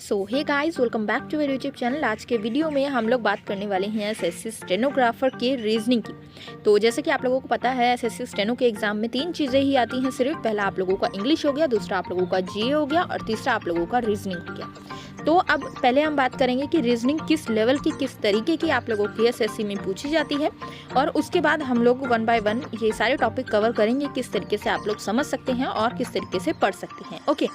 So hey guys, welcome back to मेरे YouTube channel. आज के वीडियो में हम लोग बात करने वाले हैं एसएससी स्टेनोग्राफर के रीजनिंग की। तो जैसे कि आप लोगों को पता है, एसएससी स्टेनो के एग्जाम में 3 चीज़ें ही आती हैं सिर्फ। पहला आप लोगों का इंग्लिश हो गया, दूसरा आप लोगों का जीए हो गया और तीसरा आप लोगों का रीजनिंग हो गया। तो अब पहले हम बात करेंगे कि रीजनिंग किस लेवल की, किस तरीके की आप लोगों की एसएससी में पूछी जाती है, और उसके बाद हम लोग 1 बाय 1 ये सारे टॉपिक कवर करेंगे, किस तरीके से आप लोग समझ सकते हैं और किस तरीके से पढ़ सकते हैं। ओके,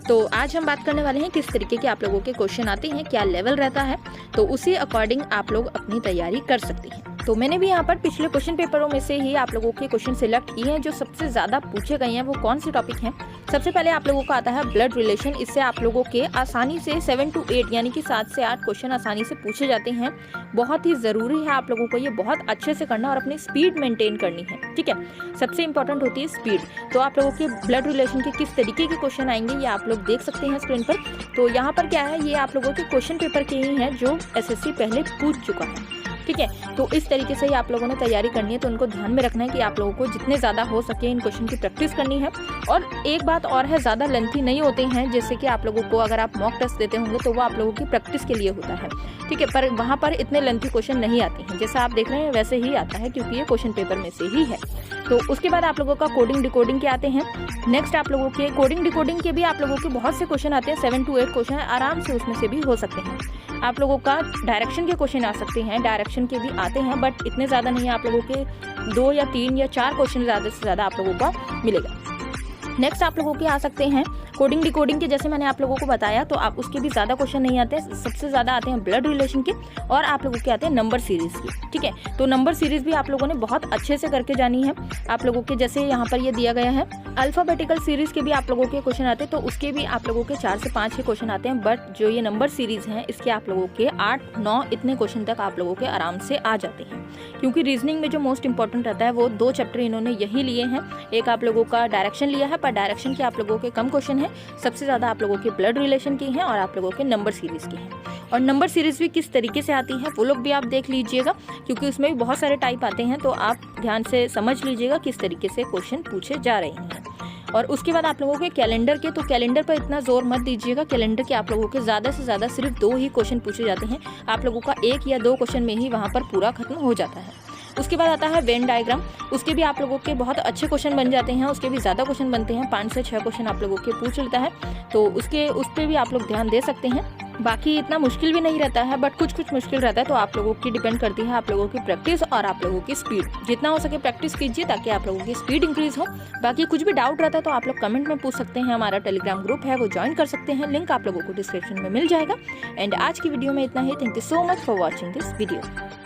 तो आज हम बात करने वाले हैं किस तरीके के आप लोगों के क्वेश्चन आते हैं, क्या लेवल रहता है, तो उसी अकॉर्डिंग आप लोग अपनी तैयारी कर सकते हैं। तो मैंने भी यहाँ पर पिछले क्वेश्चन पेपरों में से ही आप लोगों के क्वेश्चन सिलेक्ट किए हैं जो सबसे ज़्यादा पूछे गए हैं। वो कौन से टॉपिक हैं? सबसे पहले आप लोगों का आता है ब्लड रिलेशन। इससे आप लोगों के आसानी से 7 to 8 यानी कि 7 से 8 क्वेश्चन आसानी से पूछे जाते हैं। बहुत ही ज़रूरी है आप लोगों को ये बहुत अच्छे से करना और अपनी स्पीड मेंटेन करनी है, ठीक है। सबसे इंपॉर्टेंट होती है स्पीड। तो आप लोगों के ब्लड रिलेशन के किस तरीके के क्वेश्चन आएंगे ये आप लोग देख सकते हैं स्क्रीन पर। तो यहाँ पर क्या है, ये आप लोगों के क्वेश्चन पेपर के ही हैं जो एसएससी पहले पूछ चुका है, ठीक है। तो इस तरीके से ही आप लोगों ने तैयारी करनी है। तो उनको ध्यान में रखना है कि आप लोगों को जितने ज़्यादा हो सके इन क्वेश्चन की प्रैक्टिस करनी है। और एक बात और है, ज़्यादा लेंथी नहीं होते हैं। जैसे कि आप लोगों को अगर आप मॉक टेस्ट देते होंगे तो वो आप लोगों की प्रैक्टिस के लिए होता है, ठीक है। पर वहाँ पर इतने लेंथी क्वेश्चन नहीं आते हैं, जैसा आप देख रहे हैं वैसे ही आता है, क्योंकि ये क्वेश्चन पेपर में से ही है। तो उसके बाद आप लोगों का कोडिंग डिकोडिंग के आते हैं। नेक्स्ट आप लोगों के कोडिंग डिकोडिंग के भी आप लोगों के बहुत से क्वेश्चन आते हैं। 7 to 8 क्वेश्चन आराम से उसमें से भी हो सकते हैं। आप लोगों का डायरेक्शन के क्वेश्चन आ सकते हैं, डायरेक्शन के भी आते हैं, बट इतने ज़्यादा नहीं है। आप लोगों के 2 या 3 या 4 क्वेश्चन ज़्यादा से ज़्यादा आप लोगों का मिलेगा। नेक्स्ट आप लोगों के आ सकते हैं कोडिंग डिकोडिंग के। जैसे मैंने आप लोगों को बताया, तो आप उसके भी ज़्यादा क्वेश्चन नहीं आते हैं। सबसे ज़्यादा आते हैं ब्लड रिलेशन के, और आप लोगों के आते हैं नंबर सीरीज़ के, ठीक है। तो नंबर सीरीज़ भी आप लोगों ने बहुत अच्छे से करके जानी है। आप लोगों के जैसे यहाँ पर ये दिया गया है, अल्फ़ाबेटिकल सीरीज़ के भी आप लोगों के क्वेश्चन आते हैं, तो उसके भी आप लोगों के 4 से 5 के क्वेश्चन आते हैं। बट जो ये नंबर सीरीज़ हैं, इसके आप लोगों के 8-9 इतने क्वेश्चन तक आप लोगों के आराम से आ जाते हैं। क्योंकि रीजनिंग में जो मोस्ट इंपॉर्टेंट रहता है वो 2 चैप्टर इन्होंने यही लिए हैं। एक आप लोगों का डायरेक्शन लिया है, पर डायरेक्शन के आप लोगों के कम क्वेश्चन है। सबसे ज़्यादा आप लोगों के ब्लड रिलेशन की हैं और आप लोगों के नंबर सीरीज़ की हैं। और नंबर सीरीज़ भी किस तरीके से आती है वो लोग भी आप देख लीजिएगा, क्योंकि उसमें भी बहुत सारे टाइप आते हैं। तो आप ध्यान से समझ लीजिएगा किस तरीके से क्वेश्चन पूछे जा रहे हैं। और उसके बाद आप लोगों के कैलेंडर के, तो कैलेंडर पर इतना जोर मत दीजिएगा। कैलेंडर के आप लोगों के ज़्यादा से ज़्यादा सिर्फ 2 ही क्वेश्चन पूछे जाते हैं। आप लोगों का 1 या 2 क्वेश्चन में ही वहाँ पर पूरा खत्म हो जाता है। उसके बाद आता है वेन डायग्राम। उसके भी आप लोगों के बहुत अच्छे क्वेश्चन बन जाते हैं। उसके भी ज़्यादा क्वेश्चन बनते हैं, 5 से 6 क्वेश्चन आप लोगों के पूछ लेता है। तो उस पर भी आप लोग ध्यान दे सकते हैं। बाकी इतना मुश्किल भी नहीं रहता है, बट कुछ मुश्किल रहता है। तो आप लोगों की डिपेंड करती है आप लोगों की प्रैक्टिस और आप लोगों की स्पीड। जितना हो सके प्रैक्टिस कीजिए ताकि आप लोगों की स्पीड इंक्रीज हो। बाकी कुछ भी डाउट रहता है तो आप लोग कमेंट में पूछ सकते हैं। हमारा टेलीग्राम ग्रुप है, वो ज्वाइन कर सकते हैं। लिंक आप लोगों को डिस्क्रिप्शन में मिल जाएगा। एंड आज की वीडियो में इतना ही। Thank you so much for watching this video.